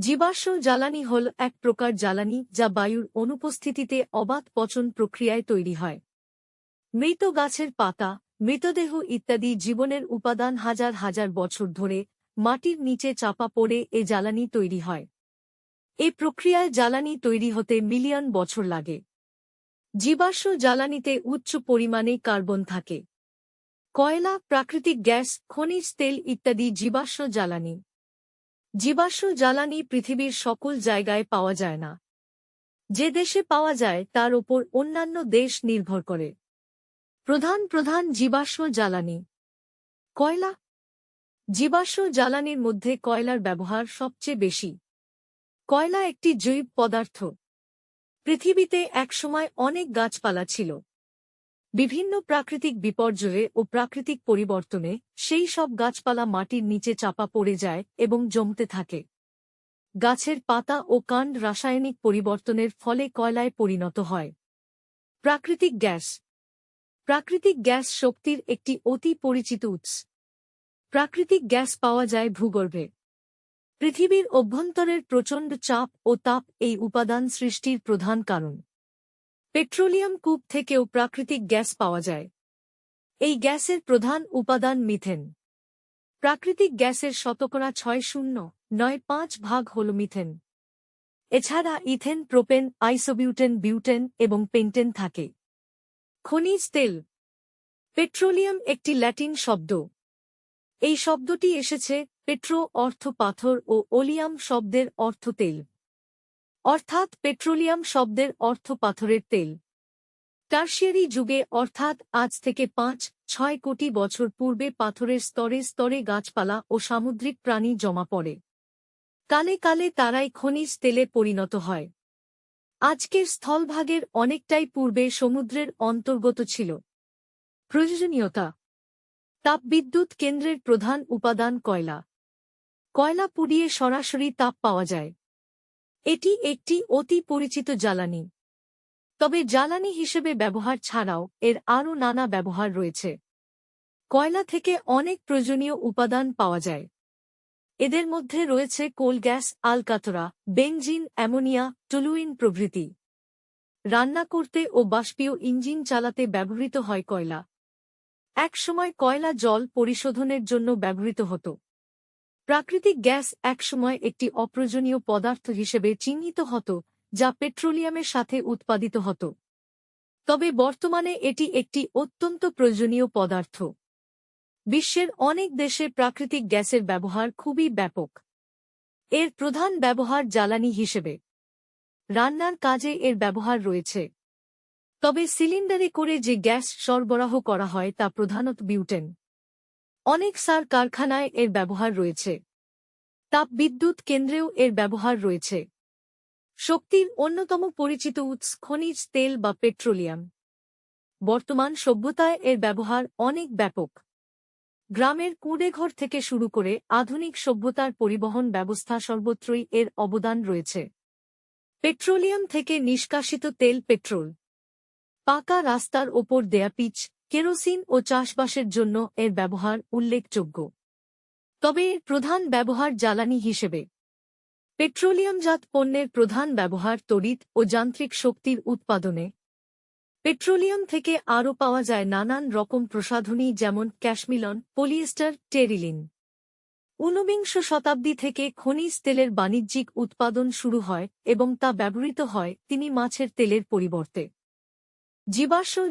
জীবাশ্ম জ্বালানি হল এক প্রকার জ্বালানি যা বায়ুর অনুপস্থিতিতে অবাধ পচন প্রক্রিয়ায় তৈরি হয়। মৃত গাছের পাতা, মৃতদেহ ইত্যাদি জীবনের উপাদান হাজার হাজার বছর ধরে মাটির নিচে চাপা পড়ে এ জ্বালানি তৈরি হয়। এই প্রক্রিয়ায় জ্বালানি তৈরি হতে মিলিয়ন বছর লাগে। জীবাশ্ম জ্বালানিতে উচ্চ পরিমাণে কার্বন থাকে। কয়লা, প্রাকৃতিক গ্যাস, খনিজ তেল ইত্যাদি জীবাশ্ম জ্বালানি। জীবাশ্ম জ্বালানি পৃথিবীর সকল জায়গায় পাওয়া যায় না। যে দেশে পাওয়া যায় তার ওপর অন্যান্য দেশ নির্ভর করে। প্রধান প্রধান জীবাশ্ম জ্বালানি। কয়লা। জীবাশ্ম জ্বালানির মধ্যে কয়লার ব্যবহার সবচেয়ে বেশি। কয়লা একটি জৈব পদার্থ। পৃথিবীতে একসময় অনেক গাছপালা ছিল। বিভিন্ন প্রাকৃতিক বিপর্যয়ে ও প্রাকৃতিক পরিবর্তনে সেই সব গাছপালা মাটির নিচে চাপা পড়ে যায় এবং জমতে থাকে। গাছের পাতা ও কাণ্ড রাসায়নিক পরিবর্তনের ফলে কয়লায় পরিণত হয়। প্রাকৃতিক গ্যাস। প্রাকৃতিক গ্যাস শক্তির একটি অতি পরিচিত উৎস। প্রাকৃতিক গ্যাস পাওয়া যায় ভূগর্ভে। পৃথিবীর অভ্যন্তরের প্রচণ্ড চাপ ও তাপ এই উপাদান সৃষ্টির প্রধান কারণ। পেট্রোলিয়াম কূপ থেকেও প্রাকৃতিক গ্যাস পাওয়া যায়। এই গ্যাসের প্রধান উপাদান মিথেন। প্রাকৃতিক গ্যাসের 6.095% হল মিথেন। এছাড়া ইথেন, প্রোপেন, আইসোবিউটেন, বিউটেন এবং পেন্টেন থাকে। খনিজ তেল। পেট্রোলিয়াম একটি ল্যাটিন শব্দ। এই শব্দটি এসেছে পেট্রো অর্থ পাথর ও ওলিয়াম শব্দের অর্থ তেল, অর্থাৎ পেট্রোলিয়াম শব্দের অর্থ পাথরের তেল। টারশিয়ারি যুগে অর্থাৎ আজ থেকে 5-6 কোটি বছর পূর্বে পাথরের স্তরে স্তরে গাছপালা ও সামুদ্রিক প্রাণী জমা পড়ে। কালে কালে তারাই খনিজ তেলে পরিণত হয়। আজকের স্থলভাগের অনেকটাই পূর্বে সমুদ্রের অন্তর্গত ছিল। প্রয়োজনীয়তা। তাপবিদ্যুৎ কেন্দ্রের প্রধান উপাদান কয়লা। কয়লা পুড়িয়ে সরাসরি তাপ পাওয়া যায়। এটি একটি অতি পরিচিত জ্বালানি। তবে জ্বালানি হিসেবে ব্যবহার ছাড়াও এর আরও নানা ব্যবহার রয়েছে। কয়লা থেকে অনেক প্রয়োজনীয় উপাদান পাওয়া যায়। এদের মধ্যে রয়েছে কোল গ্যাস, আলকাতরা, বেনজিন, অ্যামোনিয়া, টলুইন প্রভৃতি। রান্না করতে ও বাষ্পীয় ইঞ্জিন চালাতে ব্যবহৃত হয় কয়লা। একসময় কয়লা জল পরিশোধনের জন্য ব্যবহৃত হতো। প্রাকৃতিক গ্যাস একসময় একটি অপ্রয়োজনীয় পদার্থ হিসেবে চিহ্নিত হতো, যা পেট্রোলিয়ামের সাথে উৎপাদিত হতো। তবে বর্তমানে এটি একটি অত্যন্ত প্রয়োজনীয় পদার্থ। বিশ্বের অনেক দেশে প্রাকৃতিক গ্যাসের ব্যবহার খুবই ব্যাপক। এর প্রধান ব্যবহার জ্বালানি হিসেবে। রান্নার কাজে এর ব্যবহার রয়েছে। তবে সিলিন্ডারে করে যে গ্যাস সরবরাহ করা হয় তা প্রধানত বিউটেন। অনেক সার কারখানায় এর ব্যবহার রয়েছে। তাপবিদ্যুৎ কেন্দ্রেও এর ব্যবহার রয়েছে। শক্তির অন্যতম পরিচিত উৎস খনিজ তেল বা পেট্রোলিয়াম। বর্তমান সভ্যতায় এর ব্যবহার অনেক ব্যাপক। গ্রামের কুঁড়েঘর থেকে শুরু করে আধুনিক সভ্যতার পরিবহন ব্যবস্থা সর্বত্রই এর অবদান রয়েছে। পেট্রোলিয়াম থেকে নিষ্কাশিত তেল পেট্রোল, পাকা রাস্তার ওপর দেয়া পিচ, কেরোসিন ও চাষবাসের জন্য এর ব্যবহার উল্লেখযোগ্য। তবে এর প্রধান ব্যবহার জ্বালানি হিসেবে। পেট্রোলিয়ামজাত পণ্যের প্রধান ব্যবহার তড়িৎ ও যান্ত্রিক শক্তির উৎপাদনে। পেট্রোলিয়াম থেকে আরও পাওয়া যায় নানান রকম প্রসাধনী, যেমন ক্যাশমিলন, পলিয়েস্টার, টেরিলিন। 19বিংশ শতাব্দী থেকে খনিজ তেলের বাণিজ্যিক উৎপাদন শুরু হয় এবং তা ব্যবহৃত হয় মাছের তেলের পরিবর্তে। জীবাশ্ম